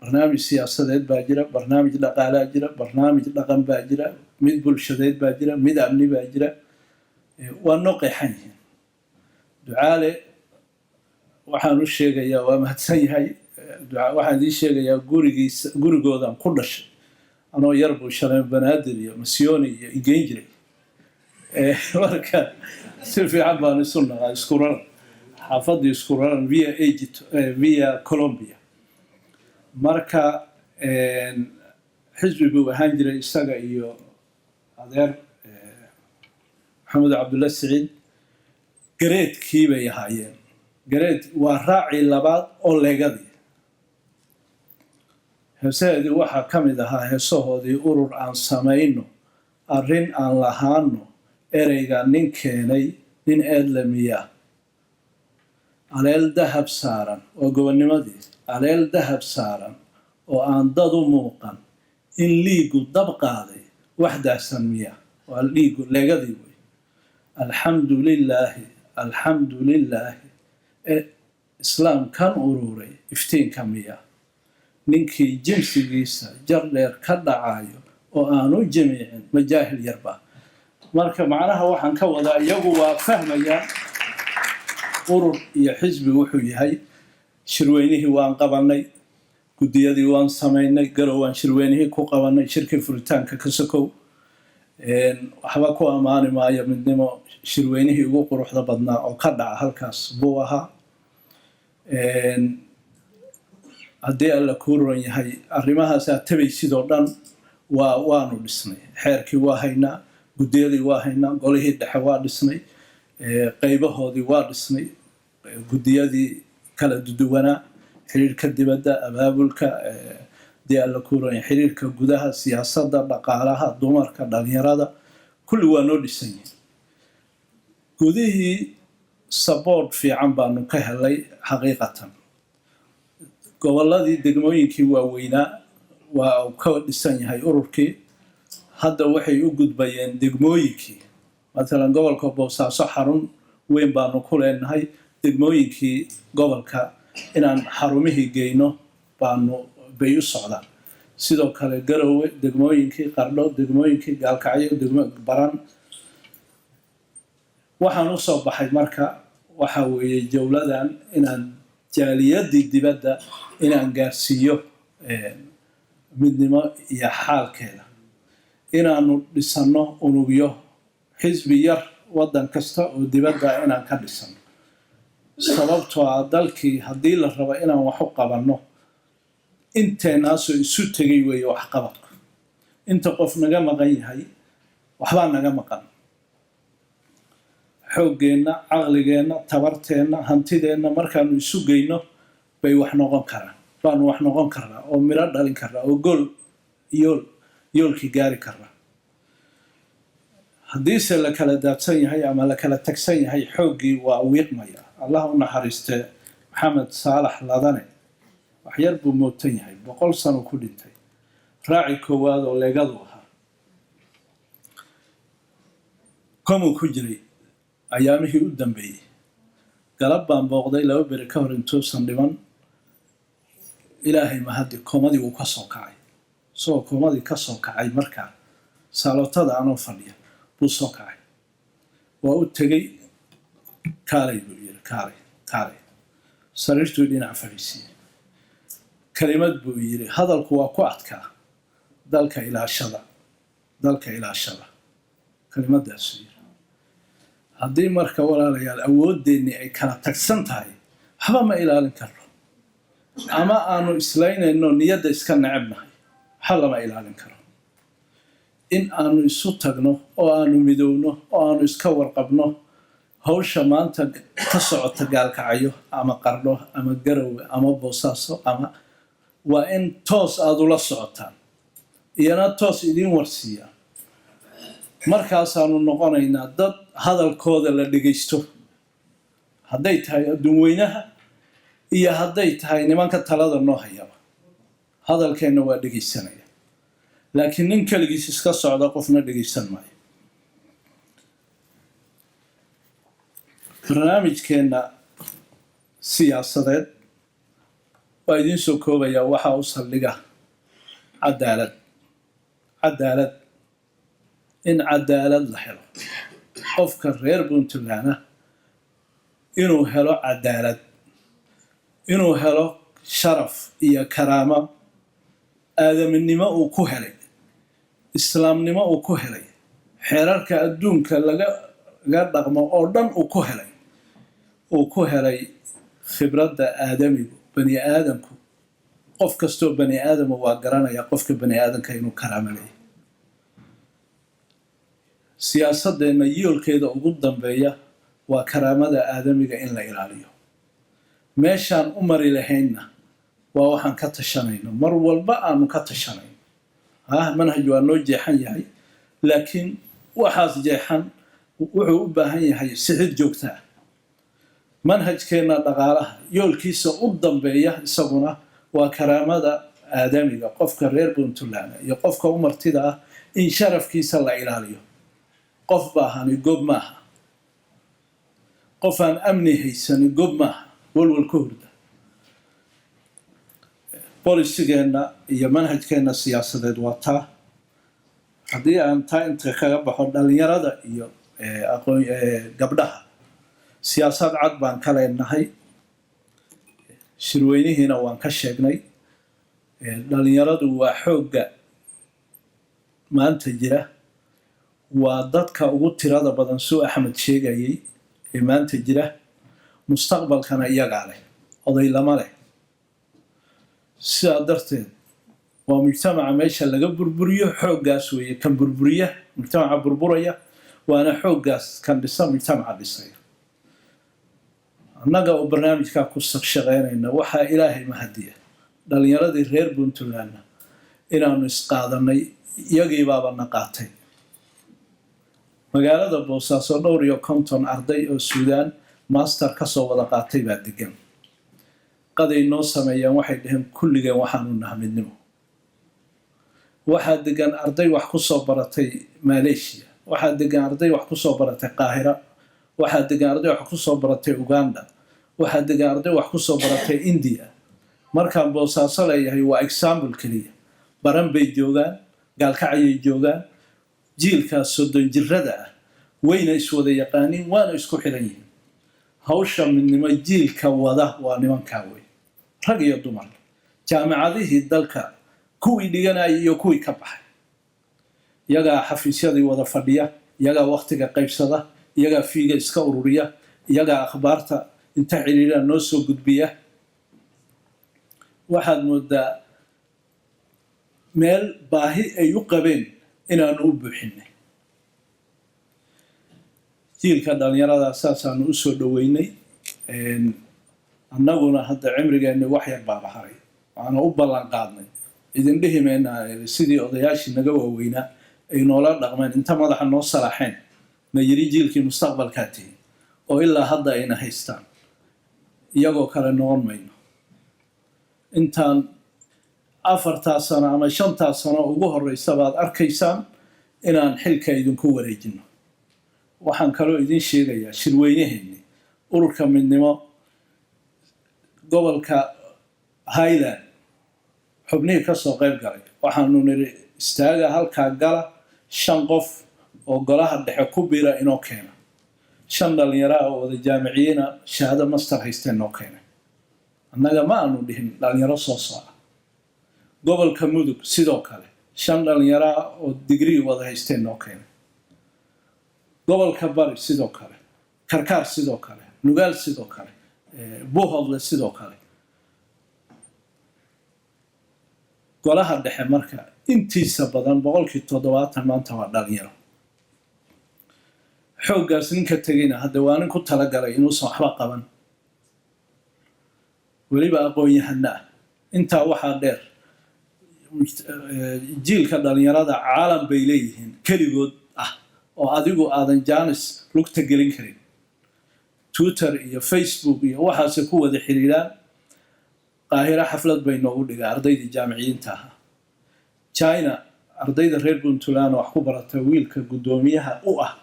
barnaamij siyaasadeed baa jira barnaamij dhaqaalaa jira barnaamij dhaqan baa jira mid bulshadeed baa jira mid amni baa jira waa noo qeexan yihiin ducaale waxaan u sheegayaa waa mahadsan yahay waxaan ii sheegayaa gurigoodan ku dhashay anoo yar buu shaleen banaadir iyo masyooni iyo igeyn jiray marka si fiican baan isu naqaa isku raran xaafadii isku raran via Colombia marka xisbi buu ahaan jiray isaga iyo adeer maxamed cabdulla siciid gareedkii bay ahaayeen gareed waa raacii labaad oo leegadii heesaheedii waxaa ka mid ahaa heesahoodii urur aan samayno arrin aan lahaano ereyga nin keenay nin eedlamiya aleel dahab saaran oo gobonnimadii aleel dahab saaran oo aan dad u muuqan in liigu dab qaaday waxdaasan miya waa liigu leegadii wey alxamdu lilaahi islaam kan ururay iftiinka miya ninkii jinsigiisa jar dheer ka dhacayo oo aanu jamiicin majaahil yarba marka macnaha waxaan ka wadaa iyagu waa fahmayaan urur iyo xisbi wuxuu yahay shirweynihii waan qabanay guddiyadii waan samaynay garow waan shirweynihii ku qabanay shirkii furitaanka ka sokow waxba ku ammaani maayo midnimo shirweynihii ugu quruxda badnaa oo ka dhaca halkaas buu ahaa haddii alla kuu ron yahay arrimahaasaa tabaysidoo dhan waanu dhisnay xeerkii waa haynaa guddiyadii waa haynaa golihii dhexe waa dhisnay qaybahoodii waa dhisnay guddiyadii kala duduwanaa xiriirka dibadda abaabulka dee alla kuu ron yahay xiriirka gudaha siyaasadda dhaqaalaha dumarka dhalinyarada kulli waa noo dhisan yihin gudihii saboort fiican baanu ka helay xaqiiqatan gobolladii degmooyinkii waaweynaa waa ka dhisan yahay ururkii hadda waxay u gudbayeen degmooyinkii matalan gobolka boosaaso xarun weyn baanu ku leenahay degmooyinkii gobolka inaan xarumihii geyno bay u socdaan sidoo kale garowe degmooyinkii qardho degmooyinkii gaalkacyo baran waxaan u soo baxay marka waxa weeye jawladan inaan jaaliyadii dibadda inaan gaarsiiyo midnimo iyo xaalkeeda inaanu dhisanno unugyo xisbi yar waddan kasta oo dibadda inaan ka dhisano sababtoo ah dalkii haddii la rabo inaan wax u qabanno inteenaasoo isu tegay weeye waxqabadku inta qof naga maqan yahay waxbaa naga maqan xooggeenna caqligeenna tabarteenna hantideenna markaanu isu geyno bay wax noqon karaan baanu wax noqon karnaa oo miro dhalin karnaa oo yoolkii gaari karnaa haddiise la kala daadsan yahay ama la kala tagsan yahay xooggii waa wiiqmaya allah u naxariiste maxamed saalax ladane waxyar buu mootan yahay 100 sano ku dhintay raaci koowaad oo leegadu ahaa komuu ku jiray ayaamihii u dambeeyey galab baan booqday 2 beri ka hor intuusan dhiman ilaahay mahadi koomadii uu ka soo kacay soo koomadii ka soo kacay markaa saalootada anoo fadhiya buu soo kacay waa u tegey kaalay buu yiri kaalay sariirtuu dhinac fadhiisiyey kalimad buu yiri hadalku waa ku adkaa dalka ilaashada kalimadaasu yiri haddii marka walaalayaal awooddeenni ay kala tagsan tahay waxba ma ilaalin karno ama aanu islaynayno niyadda iska necebnahay waxa lama ilaalin karo in aanu isu tagno oo aanu midowno oo aanu iska warqabno hawsha maanta ka socota gaalkacyo ama qardho ama garowe ama boosaaso ama waa in toos aad ula socotaan iyana toos idiin warsiiya markaasaanu noqonaynaa dad hadalkooda la dhegaysto hadday tahay adduun weynaha iyo hadday tahay nimanka talada noo hayaba hadalkeenna waa dhegaysanaya laakiin nin keligiis iska socda qofna dhegaysan maayo barnaamijkeenna siyaasadeed waa idiin soo koobayaa waxaa u saldhiga cadaalad in cadaalad la helo qofka reer puntlandna inuu helo cadaalad inuu helo sharaf iyo karaamo aadaminimo uu ku helay islaamnimo uu ku helay xeerarka adduunka laga dhaqmo oo dhan uu ku helay khibradda aadamigu bani aadamku qof kastoo bani aadama waa garanaya qofka bani aadamka inuu karaamo leeyahay siyaasadeenna yoolkeeda ugu dambeeya waa karaamada aadamiga in la ilaaliyo meeshaan u mari lahaynna waa waxaan ka tashanayno mar walba aanu ka tashanayno manhaj waa noo jeexan yahay laakiin waxaas jeexan wuxuu u baahan yahay sixid joogta ah manhajkeenna dhaqaalaha yoolkiisa u dambeeya isaguna waa karaamada aadamiga qofka reer puntland iyo qofka u martida ah in sharafkiisa la ilaaliyo qof baahani gob maaha qof aan amni haysani gob maaha walwal ka hurda bolisigeenna iyo manhajkeenna siyaasadeed waa taa haddii aan taa inta kaga baxo dhalinyarada iyo gabdhaha siyaasad cad baan ka leenahay shirweynihiina waan ka sheegnay dhalinyaradu waa xoogga maanta jira waa dadka ugu tirada badan suu axmed sheegayay ee maanta jira mustaqbalkana iyagaa leh oday lama leh sidaa darteed waa mujtamaca meesha laga burburiyo xooggaas weeye kan burburiya mujtamaca burburaya waana xooggaas kan dhisa mujtamaca dhisaya annaga oo barnaamijkaa ku shaqeynayna waxaa ilaahay mahadiya dhalinyaradii reer puntlandna inaanu isqaadanay iyagii baaba na qaatay magaalada boosaaso dhowr iyo konton arday oo suudaan master kasoo wada qaatay baa degan qaday noo sameeyaan waxay dhaheen kulligeen waxaanu naha midnimo waxaa degan arday wax kusoo baratay malaysia waxaa degan arday wax kusoo baratay qaahira waxaa degan arday wax kusoo baratay uganda waxaa degan arday wax kusoo baratay india markaan boosaaso leeyahay waa example keliya baran bay joogaan gaalkacyay joogaan jiilkaas 30 jirada ah wayna iswada yaqaaniin waana isku xiran yihiin hawsha midnimo jiilka wada waa nimankaa wey rag iyo dumar jaamacadihii dalka kuwii dhiganayay iyo kuwii ka baxay iyagaa xafiisyadii wada fadhiya iyagaa waqtiga qaybsada iyagaa fiiga iska ururiya iyagaa akhbaarta inta xiriira noo soo gudbiya waxaad moodaa meel baahi ay u qabeen inaanu u buuxinay jiilka dhalinyarada saasaanu u soo dhoweynay annaguna hadda cimrigeenni wax yar baa baharay waana u ballan qaadnay idin dhihi maynaa sidii odayaashii naga waaweynaa ay noola dhaqmeen inta madaxa noo salaaxeen na yiri jiilkii mustaqbalkaa tihin oo ilaa hadda ayna haystaan iyagoo kale noqon mayno intaan 4 sano ama 5 sano ugu horeysa baad arkaysaan inaan xilka idinku wareejino waxaan kaloo idin sheegayaa shirweynaheennii ururka midnimo gobolka Highland xubnihii ka soo qayb galay waxaanu niri istaaga halkaa gala 5 qof oo golaha dhexe ku biira inoo keena 5 dhalinyaro oo wada jaamiciyiina shahaado master haysteen noo keena annaga ma aanu dhihin dhalinyaro soo socda gobolka mudug sidoo kale 5 dhalinyaro oo degree wada haysteen noo keena gobolka bari sidoo kale karkaar sidoo kale nugaal sidoo kale buuhoodle sidoo kale golaha dhexe marka intiisa badan 70% maanta waa dhalinyaro xooggaas ninka tegayna hadda waa nin ku talagalay inuusan waxba qaban weliba aqoon-yahana ah intaa waxaa dheer jiilka dhalinyarada caalam bay leeyihiin keligood ah oo adigu aadan jaanis lugta gelin karin Twitter iyo Facebook iyo waxaase ku wada xiriiraan qaahira xaflad bay noogu dhigaa ardaydii jaamiciyiinta ah China ardayda reer Puntland wax ku baratay wiilka gudoomiyaha u ah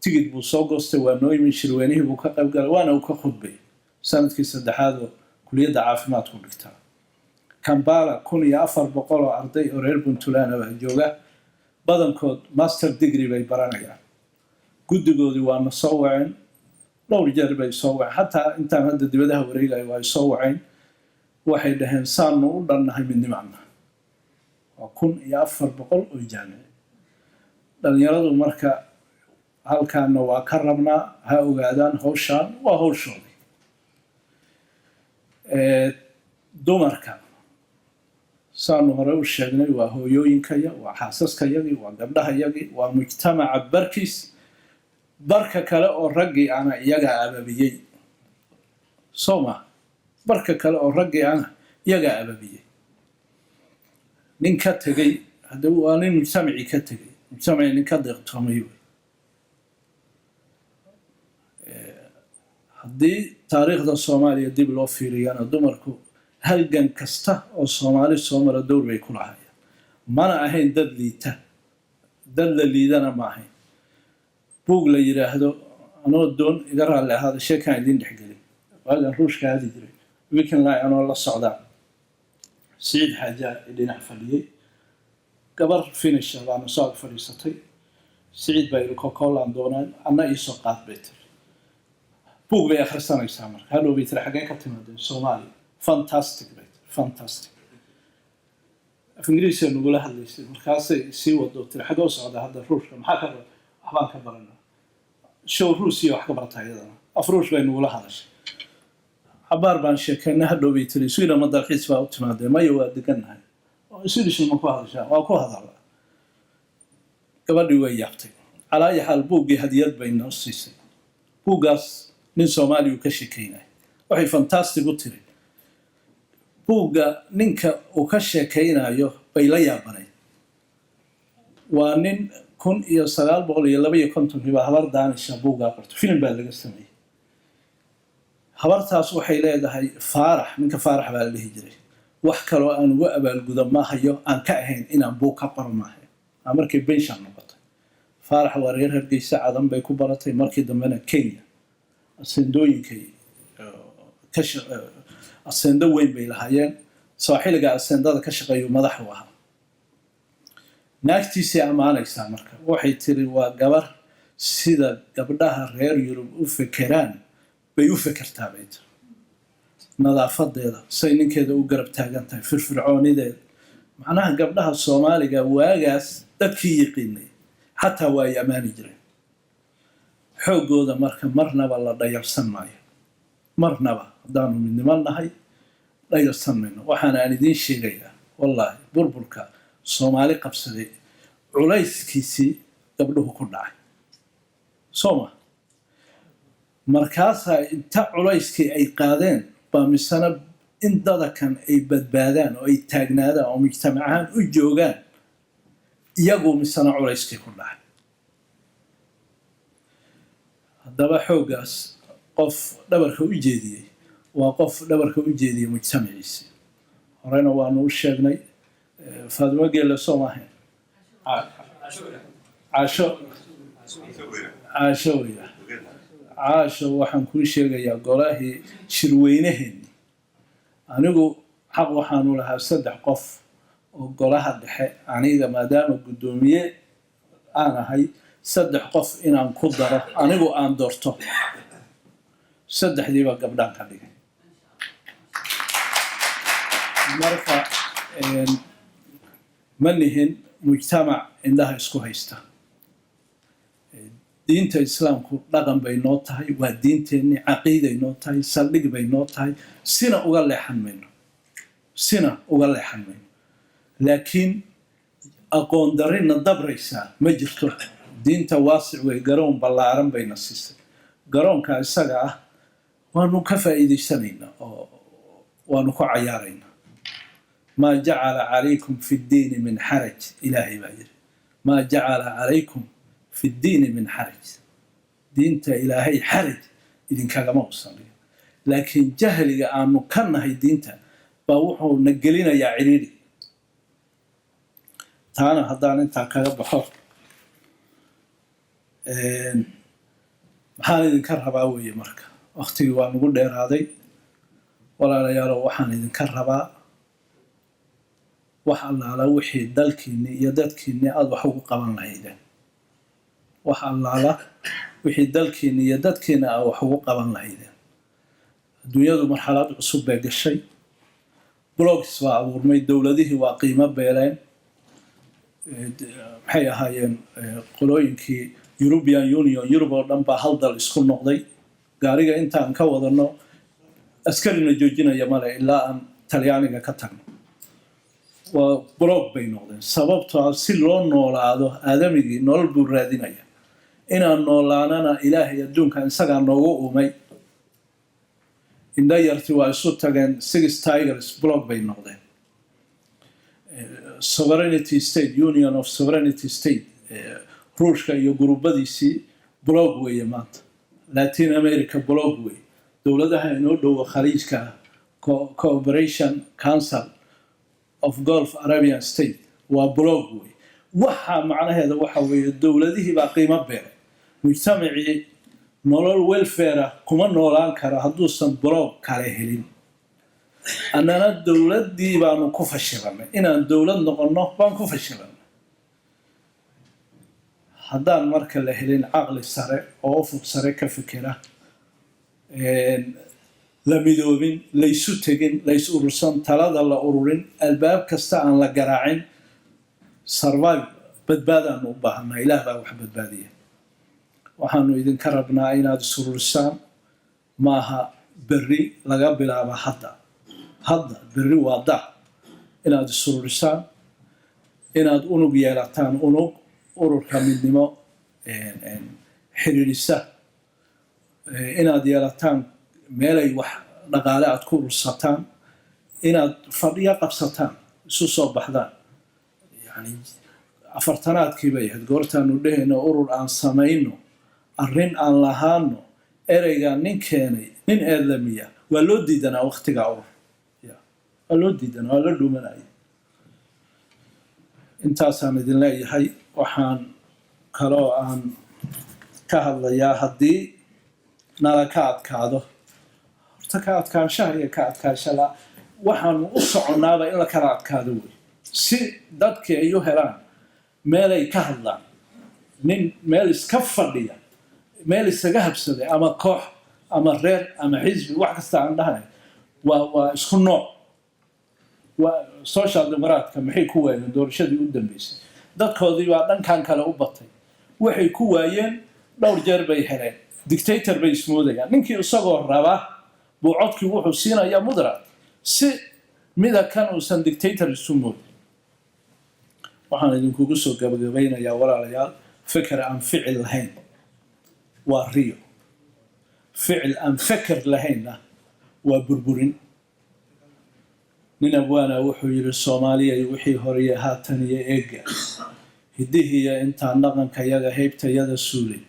tigid buu soo goostay waa noo yimi shirweynihii buu ka qayb galay waana uu ka khudbay sanadkii 3aad oo kuliyadda caafimaadku dhigtaa Kampala 1400 oo arday oo reer Puntland ah jooga badankood master degree bay baranayaan guddigoodii waa soo waceen dhowr jeer bay soo waceen xataa intaan hadda dibadaha wareegay waa soo waceen waxay dhaheen saanu u dhannahay midnimana waa 1400 oo jaamiciin dhalinyaradu marka halkaana waa ka rabnaa ha ogaadaan hawshaan waa hawshoodii dumarka saanu hore u sheegnay waa hooyooyinkaya waa xaasaskayagii waa gabdhahayagii waa mujtamaca barkiis barka kale oo raggii ana iyaga ababiyey soma barka kale oo raggii ana iyaga ababiyey nin ka tegay hadda waa nin mujtamaci ka tegay mujtamaci nin ka deeqtoomay haddii taariikhda Soomaaliya dib loo fiiriyana dumarku halgan kasta oo Soomaali soo mara dowr bay ku lahaayeen mana ahayn dad liita dad la liidana ma ahayn buug la yiraahdo anoo doon iga raali ahaada sheekan idin dhexgelin waagan ruushka aadi jiray weekend laa anoo la socdaa Said Haja dhinac fadhiyay gabar finish baan soo fadhiisatay Said bay Coca-Cola doonaan ana isoo qaad beeter buug bay akhrisanaysaa marka hadhow bay tiri xagee ka timaadeen Soomaali fantastic fantastic afingiriisi nugula hadlaysay markaasay sii wado tiri xagee u socda hadda ruushka maxaa ka waxbaan ka baranaa show ruusiya wax ka bartay iyadana afruush bay nugula hadashay cabaar baan sheekeynay hadhow bay tiri sweden ma dalxiis baa u timaadee maya waa degannahay swedish ma ku hadashaa waa ku hadala gabadhii way yaabtay calaa ayi xaal buuggii hadiyad bay noo siisay buuggaas nin soomaaliya uu ka sheekeynaya waxay fantastic u tiri buugga ninka uu ka sheekeynayo bay la yaabanayd waa nin 1952 baa habar daanisha buuggaa qorto film baa laga sameeyey habartaas waxay leedahay faarax ninka faarax baa la dhihi jiray wax kaloo aan ugu abaalguda ma hayo aan ka ahayn inaan buug ka qoro maahayo aa markay benshan noqotay faarax waa reer hargeysa cadan bay ku baratay markii dambena kenya asendooyinkay asendo weyn bay lahaayeen sooxiliga asendada ka shaqeeyu madax u ahaa naagtiisay ammaanaysaa marka waxay tiri waa gabar sida gabdhaha reer yurub u fekeraan bay u fekertaa bay tiri nadaafadeeda say ninkeeda u garab taagan tahay firfircoonideeda macnaha gabdhaha soomaaliga waagaas dadkii yiqiinay xataa waa ay ammaani jireen xoogooda marka marnaba la dhayalsan maayo marnaba haddaanu midnimo nahay dhayalsan mayno waxaana aan idiin sheegayaa wallaahi burburka soomaali qabsaday culayskiisii gabdhuhu ku dhacay soo ma markaasaa inta culayskii ay qaadeen baa misana in dadakan ay badbaadaan oo ay taagnaadaan oo mujtamac ahaan u joogaan iyagu misana culayskii ku dhacay haddaba xooggaas qof dhabarka u jeediyey waa qof dhabarka u jeediyey mujtamaciisii horena waanu u sheegnay faadimo geelle soo maahayn caasho weya caasho waxaan kuu sheegayaa golahii shirweynaheenni anigu xaq waxaanu lahaa 3 qof oo golaha dhexe aniga maadaama guddoomiye aan ahay 3 qof inaan ku daro anigu aan doorto 3diiba gabdhaan ka dhigay marka ma nihin mujtamac indhaha isku haysta diinta islaamku dhaqan bay noo tahay waa diinteenni caqiiday noo tahay saldhig bay noo tahay sina uga leexan mayno laakiin aqoon darrina dabraysaa ma jirto diinta waasic wey garoon ballaaran bayna siisay garoonka isaga ah waanu ka faa'iidaysanaynaa oo waanu ku cayaaraynaa maa jacala calaykum fi ddiini min xaraj ilaahay baa yiri maa jacala calaykum fi ddiini min xaraj diinta ilaahay xaraj idinkagama usaliyo laakiin jahliga aanu ka nahay diinta baa wuxuu na gelinayaa ciriiri taana haddaan intaa kaga baxo maxaan idinka rabaa weeye marka waktigii waa nagu dheeraaday walaalayaalo waxaan idinka rabaa wax allaala wixii dalkiinni iyo dadkiinni aada wax ugu qaban lahaydeen wax allaala wixii dalkiinni iyo dadkiinna aad wax ugu qaban lahaydeen adduunyadu marxalad cusub bay gashay blogs waa abuurmay dowladihii waa qiimo beeleen maxay ahaayeen qolooyinkii European Union Yurub oo dhan baa hal dal isku noqday gaariga intaan ka wadano askarina joojinaya male ilaa aan talyaaniga ka tagno waa blog bay noqdeen sababtoo si loo noolaado aadamigii nolol buu raadinaya inaan noolaanana ilaahay adduunkan isagaa noogu uumay indha yarti waa isu tageen 6 tigers blog bay noqdeen sovereignty state union of sovereignty state ruushka iyo gurubadiisii blog weeye maanta latin america blog wey dowladaha inoo dhowa khaliijka cooperation council of gulf arabian state waa blog wey waxa macnaheeda waxa weeye dowladihii baa qiimo beelay mujtamacii nolol welfare kuma noolaan karo hadduusan blog kale helin annana dowladdii baanu ku fashilanay inaan dowlad noqonno baan ku fashilanay haddaan marka la helin caqli sare oo ufug sare ka fikira la midoobin laysu tegin lays urursan talada la ururin albaab kasta aan la garaacin survive badbaadaanu u baahanaa ilaah baa wax badbaadiya waxaanu idinka rabnaa inaad isururisaan maaha berri laga bilaabo hadda berri waa dac inaad isururisaan inaad unug yeelataan ururka midnimo xiriirisa inaad yeelataan meelay wax dhaqaale aad ku urursataan inaad fadhiyo qabsataan isu soo baxdaan yani afartanaadkii bay ahayd goortaanu dhehayno urur aan samayno arrin aan lahaano ereygaa nin keenay nin eedlamiya waa loo diidanaa waktigaa urur waa loo diidanaa waa la dhumanaya intaasaan idin leeyahay waxaan kaloo aan ka hadlayaa haddii nala ka adkaado horta ka adkaanshaha iyo ka adkaashada waxaanu u soconnaaba in la kala adkaado wey si dadkii ay u helaan meelay ka hadlaan nin meel iska fadhiya meel isaga habsaday ama koox ama reer ama xisbi wax kasta aan dhahnay waa isku nooc social democratka maxay ku waayeen doorashadii u dambeysay dadkoodii baa dhankan kale u batay waxay ku waayeen dhowr jeer bay heleen dictator bay ismoodayaan ninkii isagoo raba buu codkii wuxuu siinayaa mudrad si mida kan uusan dictator isu moodin waxaan idinkugu soo gabagabaynayaa walaalayaal fikir aan ficil lahayn waa riyo ficil aan fikir lahaynna waa burburin nin abwaana wuxuu yidhi soomaaliya wixii horeeye haatan iyo eega hidihiiya intaan dhaqankayaga heybtayada suulay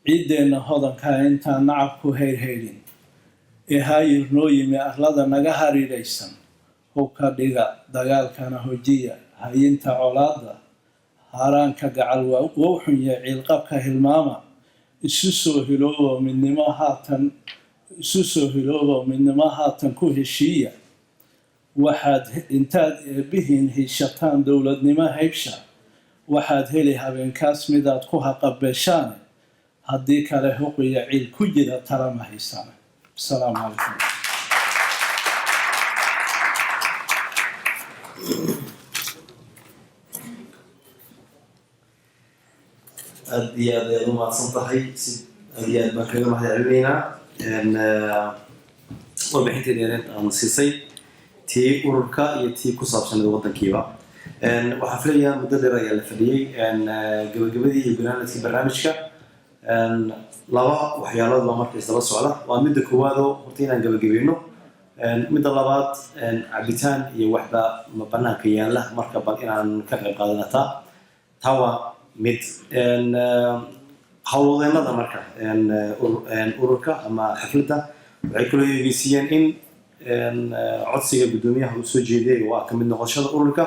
ciiddeenna hodankaa intaan nacab ku hayrhaydhin ee haayir noo yimi arlada naga hariidhaysan hubka dhiga dagaalkana hojiya hayinta colaadda haaraanka gacal wowxunya ciilqabka hilmaama isu soo hiloobo midnimo haatan ku heshiiya waxaad intaad eebbihiin hiishataan dowladnimo haybsha waxaad heli habeenkaas midaad ku haqabeeshaane haddii kale huqiya ciil ku jira talama haysaane asalaamu calaykum
aad iyo aad ayaad u mahadsan tahay si aad iyo aad baan kaga mahadcelinaynaa warbixinteeda yareed aan siisay tii ururka iyo tii ku saabsaneed waddankiiba waxaan filayaa muddo dheer ayaa la fadhiyey gabagabadii iyo gunaanadkii barnaamijka laba waxyaalood baa marka isdaba socda waa midda koowaadoo horta inaan gabagabayno midda labaad cabitaan iyo waxba banaanka yaalla marka bal inaan ka qayb qaadanataa taa waa mid howlwadeennada marka ururka ama xafladda waxay kula eegeysiiyeen in codsiga guddoomiyaha uu soo jeeday waa ka mid noqoshada ururka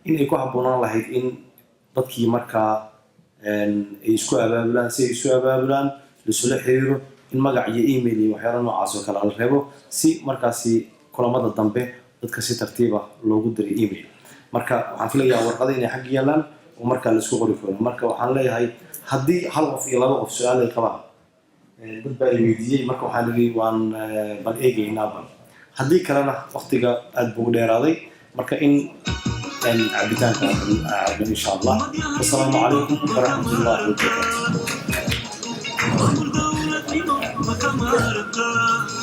in ay ku habboonaan lahayd in dadkii markaa ay isku abaabulaan si ay isu abaabulaan lasula xiriiro in magac iyo email iyo waxyaala noocaas oo kale la reebo si markaasi kulamada dambe dadka si tartiiba loogu diray email marka waxaan filayaa warqada inay xag yaalaan oo markaa la isku qori karo marka waxaan leeyahay haddii hal qof iyo laba qof su-aal ay qabaan dad baa ay weydiiyey marka waxaan idhi waan bal eegaynaa bal haddii kalena waqtiga aad buu dheeraaday marka in cabitaanka cabin insha allah wasalaamu calaykum waraxmat ullahi wabarakaatu